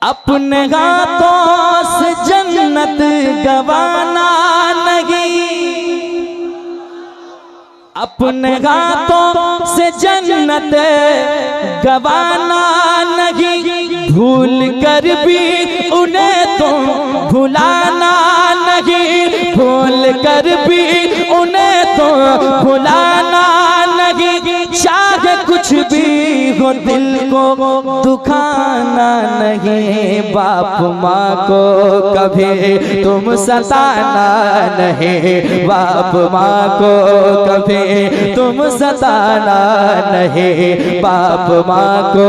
अपने हाथों से जन्नत गवाना नहीं, अपने हाथों से जन्नत गवाना नहीं, भूल कर भी उन्हें तुम भुलाना नहीं, भूल कर भी उन्हें तुम भुलाना नहीं, चाहे कुछ भी हो दिल को दुखाना नहीं, बाप माँ को कभी तुम सताना नहीं, बाप माँ को कभी तुम सताना नहीं, बाप माँ को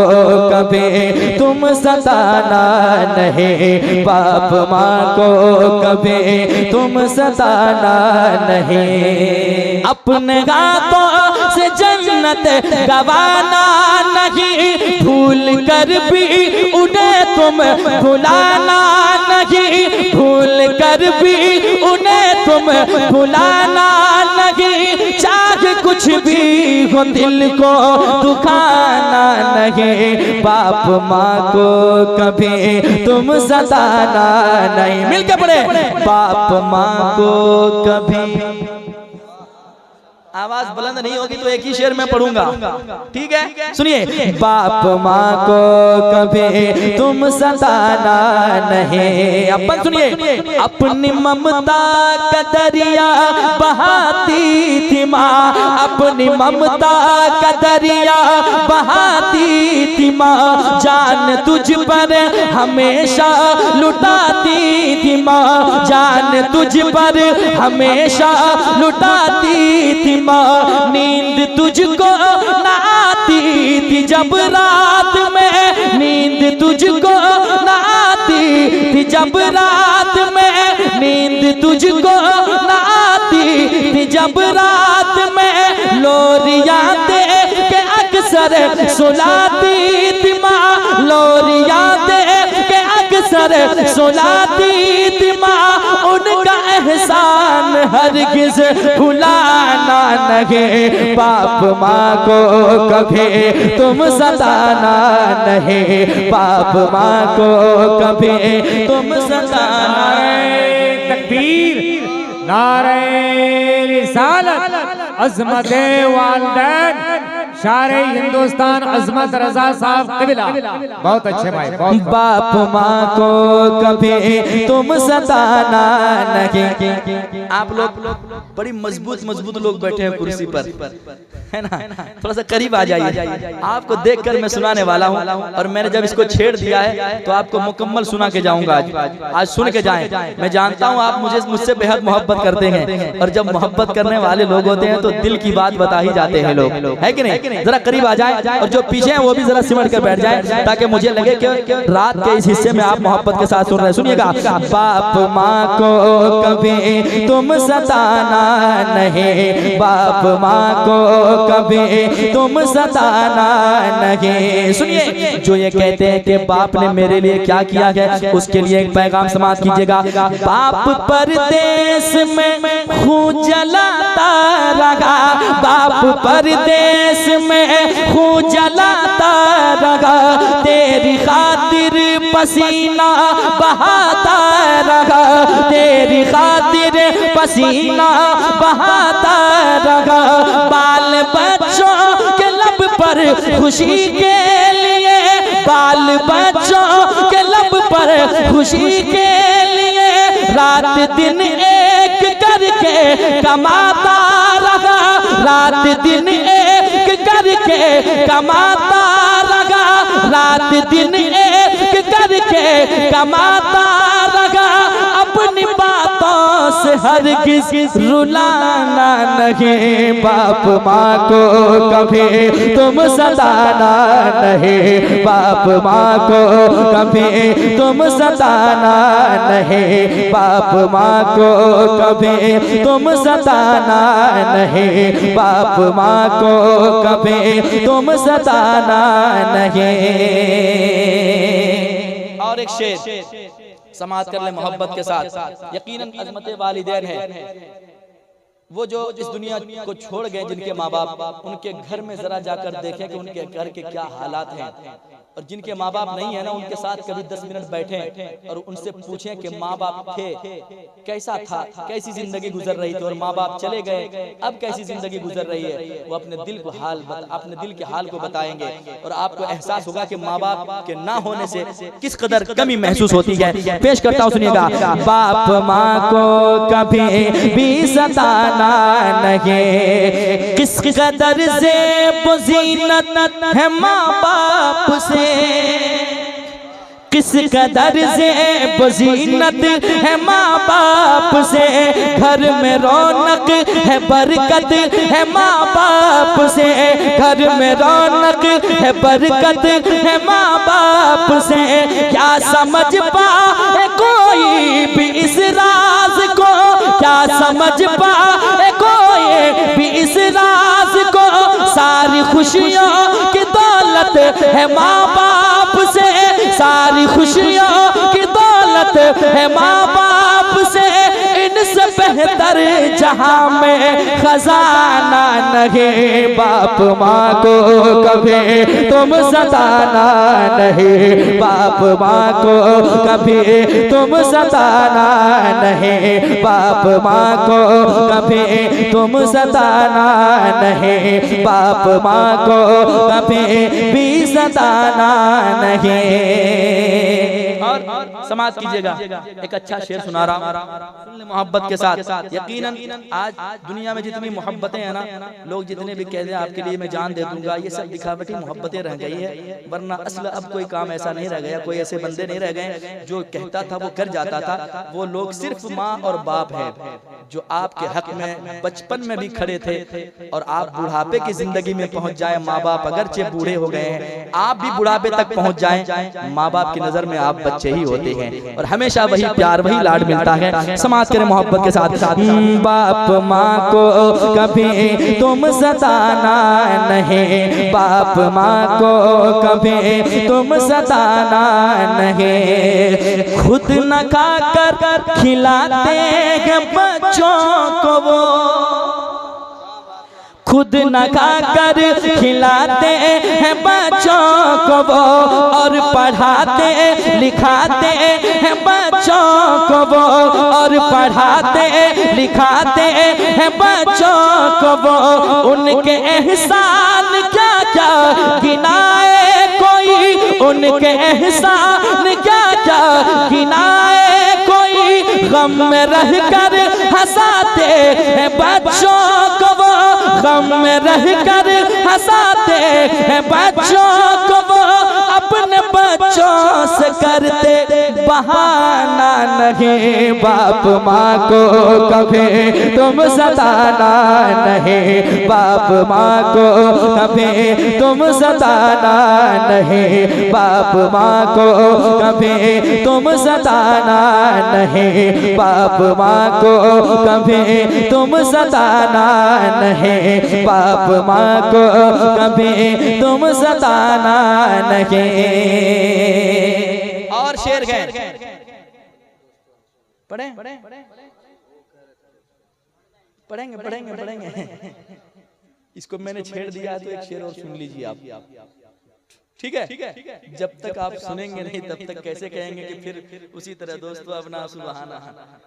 कभी तुम सताना नहीं, बाप माँ को कभी तुम सताना नहीं। अपने हाथों से जन्नत गवाना नहीं, भूल कर भी उन्हें तुम भुलाना नहीं, भूल कर भी उन्हें तुम भुलाना नहीं, चाहे कुछ भी हो दिल को दुखाना नहीं, बाप माँ को कभी तुम सताना नहीं। मिलके पढ़े, बाप माँ को कभी, आवाज बुलंद नहीं होगी तो एक ही शेर में पढ़ूंगा, ठीक है? सुनिए, बाप माँ को कभी तुम सताना नहीं। अपन सुनिए, अपनी ममता का दरिया बहाती थी माँ, अपनी ममता का दरिया बहाती थी माँ, जान तुझ पर हमेशा लुटाती थी माँ, जान तुझ पर हमेशा लुटाती थी माँ, नींद तुझको न आती थी जब रात में, नींद तुझको न आती थी जब रात में, नींद तुझको न आती थी जब रात में, लोरियां दे के अक्सर सुलाती थी माँ, लोरियां दे के अक्सर सुलाती थी माँ, उनका एहसान हरगिज़ भुलाना नहीं, बाप माँ को कभी तुम सताना नहीं, बाप माँ को कभी तुम सताना। तकबीर, नारे रिसालत, अज़मत वालिदैन, शारे हिंदुस्तान अज़मत रज़ा साहब क़िबला, बहुत अच्छे भाई, बहुत। बाप माँ को कभी तुम सताना नहीं। आप लोग बड़ी मजबूत मजबूत लोग बैठे हैं कुर्सी पर, है ना? थोड़ा सा करीब आ जाइए, आपको देखकर मैं सुनाने वाला हूँ, और मैंने जब इसको छेड़ दिया है तो आपको मुकम्मल सुना के जाऊंगा। आज सुन के जाएं। मैं जानता हूँ आप मुझसे बेहद मोहब्बत करते हैं, और जब मोहब्बत करने वाले लोग होते हैं तो दिल की बात बता ही जाते हैं लोग, है कि नहीं? जरा करीब आ जाए, और जो पीछे हैं वो भी जरा सिमट कर बैठ जाए, ताकि मुझे लगे कि रात के इस हिस्से में आप मोहब्बत के साथ सुन रहे हैं। सुनिएगा, बाप माँ को कभी तुम सताना नहीं, बाप माँ को कभी तुम सताना नहीं। सुनिए, जो ये कहते हैं कि बाप ने मेरे लिए क्या किया है, उसके लिए एक पैगाम समाप्त कीजिएगा। बाप परदेश में खून जलाता रहा, बाप परदेश में खून जलाता रहा, तेरी खातिर पसीना बहाता रहा, तेरी खातिर पसीना बहाता रहा, बाल बच्चों के लब पर खुशी के लिए, बाल बच्चों के लब पर खुशी के लिए, रात दिन एक करके कमाता रहा, रात दिन एक करके कमाता रहा, रात दिन एक करके कमाता रहा, अपनी बातों से हरगिज़ रुलाना नहीं, बाप माँ को कभी तुम सताना नहीं, बाप माँ को कभी तुम सताना नहीं, बाप माँ को कभी तुम सताना नहीं, बाप माँ को कभी तुम सताना नहीं। और एक शेर समाप्त कर ले मोहब्बत के साथ। यकीनन अज़मत वालिदैन है वो जो इस दुनिया को छोड़ गए, जिनके माँ बाप, उनके घर में जरा जाकर देखें कि उनके घर के क्या हालात हैं। और जिनके माँ बाप नहीं है ना, उनके साथ कभी 10 मिनट बैठें और उनसे पूछें कि माँ बाप थे, कैसा था, कैसी जिंदगी गुजर रही थी, और माँ बाप चले गए, अब कैसी जिंदगी गुजर रही है, वो अपने दिल के हाल को बताएंगे और आपको एहसास होगा कि माँ बाप के ना होने से किस कदर कमी महसूस होती है। पेश करता हूँ, सुनिएगा। बाप माँ को कभी भी सताना नहीं, किस कदर से ज़ीनत है माँ बाप से, किस कदर से बज़ीनत है माँ बाप से, घर में रौनक है बरकत है माँ बाप से, घर में रौनक है बरकत है माँ बाप से। क्या समझ पाए कोई भी इस राज को, क्या समझ पाए कोई भी इस राज को, सारी खुशियों की दौलत है माँ बाप से, सारी खुशियों की दौलत है माँ बाप से। इनसे बेहतर जहां में खजाना नहीं, बाप माँ को कभी तुम सताना नहीं, बाप माँ को कभी तुम सताना नहीं, बाप माँ को कभी तुम सताना नहीं, बाप माँ को कभी भी सताना नहीं। और समाप्त कीजिएगा, एक अच्छा शेर सुना रहा हूं मोहब्बत के साथ। यकीनन आज दुनिया में जितनी मोहब्बतें हैं ना, लोग जितने भी कहते हैं आपके लिए मैं जान दे दूंगा, ये सब दिखावटी मोहब्बतें रह गई है, वरना असल अब कोई काम ऐसा नहीं रह गया, कोई ऐसे बंदे नहीं रह गए जो कहता था वो कर जाता था। वो लोग सिर्फ माँ और बाप है जो आपके हक में बचपन में भी खड़े थे, और आप बुढ़ापे की जिंदगी में पहुंच जाए, माँ बाप अगरचे बूढ़े हो गए हैं, आप भी बुढ़ापे तक पहुंच जाएं, माँ बाप की नजर में आप बच्चे ही होते हैं, और हमेशा वही प्यार वही लाड मिलता है। समाज करें मोहब्बत के साथ। बाप माँ को कभी तुम सताना नहीं, बाप माँ को कभी तुम सताना नहीं, खुद न खाकर खिलाते हैं बच्चों को वो, खुद न खाकर खिलाते हैं बच्चों को वो, और पढ़ाते लिखाते हैं बच्चों को वो, और पढ़ाते लिखाते हैं बच्चों को वो। उनके एहसान क्या क्या गिनाए कोई, उनके एहसान क्या क्या गिनाए कोई, गम में रहकर हंसाते हैं बच्चों को वो, गम में रहकर हंसाते हैं बच्चों को वो, अपने बच्चों से करते बहाना नहीं, बाप माँ को कभी तुम सताना नहीं, बाप माँ को कभी तुम सताना नहीं, बाप माँ को कभी तुम सताना नहीं, बाप माँ को कभी तुम सताना नहीं, बाप माँ को कभी तुम सताना नहीं। और शेर गए पढ़ेंगे इसको मैंने छेड़ दिया, तो एक शेर और सुन लीजिए आप, ठीक है? जब तक आप सुनेंगे नहीं तब तक कैसे कहेंगे कि फिर उसी तरह दोस्तों अपना सुबहाना।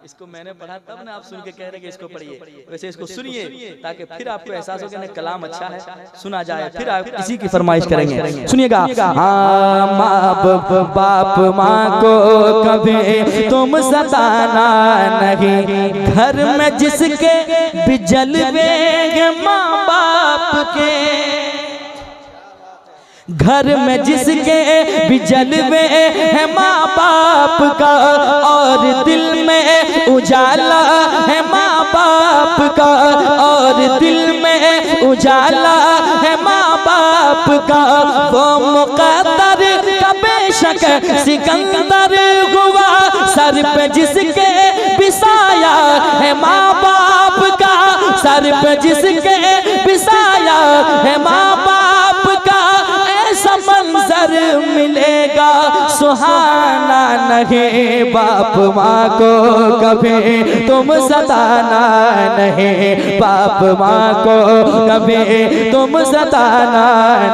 इसको मैंने पढ़ा तब ना आप सुन के कह रहे कि इसको पढ़िए, वैसे इसको सुनिए ताकि फिर आपको एहसास हो कि कलाम अच्छा है, सुना जाए, फिर आप इसी की फरमाइश करेंगे। सुनिएगा। हाँ, बाप माँ को कभी तुम सताना नहीं, घर में जिसके भी जलवे माँ बाप के, घर में जिसके भी जलवे है माँ बाप का, और दिल में उजाला है माँ बाप का, और दिल में उजाला है माँ बाप का। वो मुक़द्दर का बेशक सिकंदर हुआ, सर पे जिसके बिसाया है माँ बाप का, सर पे जिसके बिसाया है माँ बाप का, ऐसा मंजर मिलेगा सुहाना नहीं, बाप माँ को कभी तुम सताना नहीं, बाप माँ को कभी तुम सताना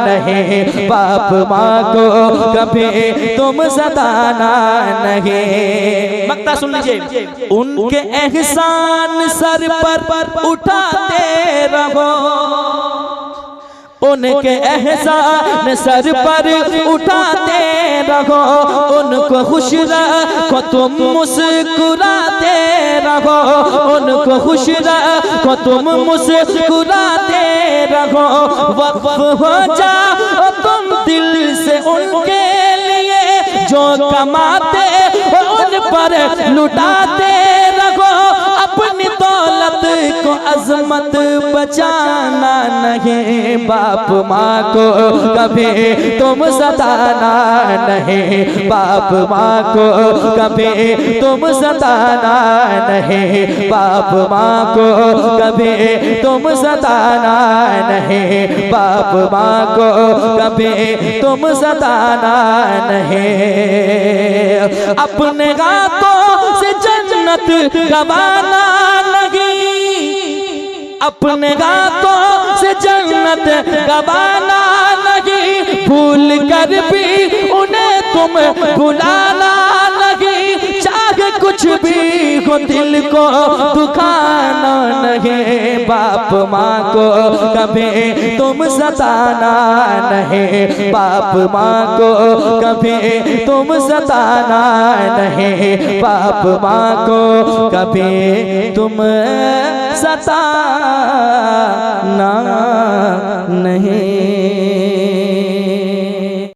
नहीं, बाप माँ को कभी तुम सताना नहीं। मक्ता सुन लीजिए। उनके एहसान सर पर उठाते रहो, उनके एहसान सर पर उठाते रहो, उनको खुश रखो तुम मुस्कुराते रहो, उनको खुश रखो तुम मुस्कुराते रहो। वक्फ हो जाओ तुम दिल से उनके लिए, जो कमाते उन पर लुटाते रहो। अपनी दौलत को अजमत बचाना नहीं, बाप माँ को कभी तुम सताना नहीं, बाप माँ को कभी तुम सताना नहीं, बाप माँ को कभी तुम सताना नहीं, बाप माँ को कभी तुम सताना नहीं। अपने हाथों से जन्नत गवाना नहीं, अपने हाथों से जन्नत गवाना नहीं, भूल कर भी उन्हें तुम भुलाना नहीं। चाहे कुछ भी हो दिल को दुखाना नहीं, बाप माँ को कभी तुम सताना नहीं, बाप माँ को कभी तुम सताना नहीं, बाप माँ को कभी तुम सताना नहीं।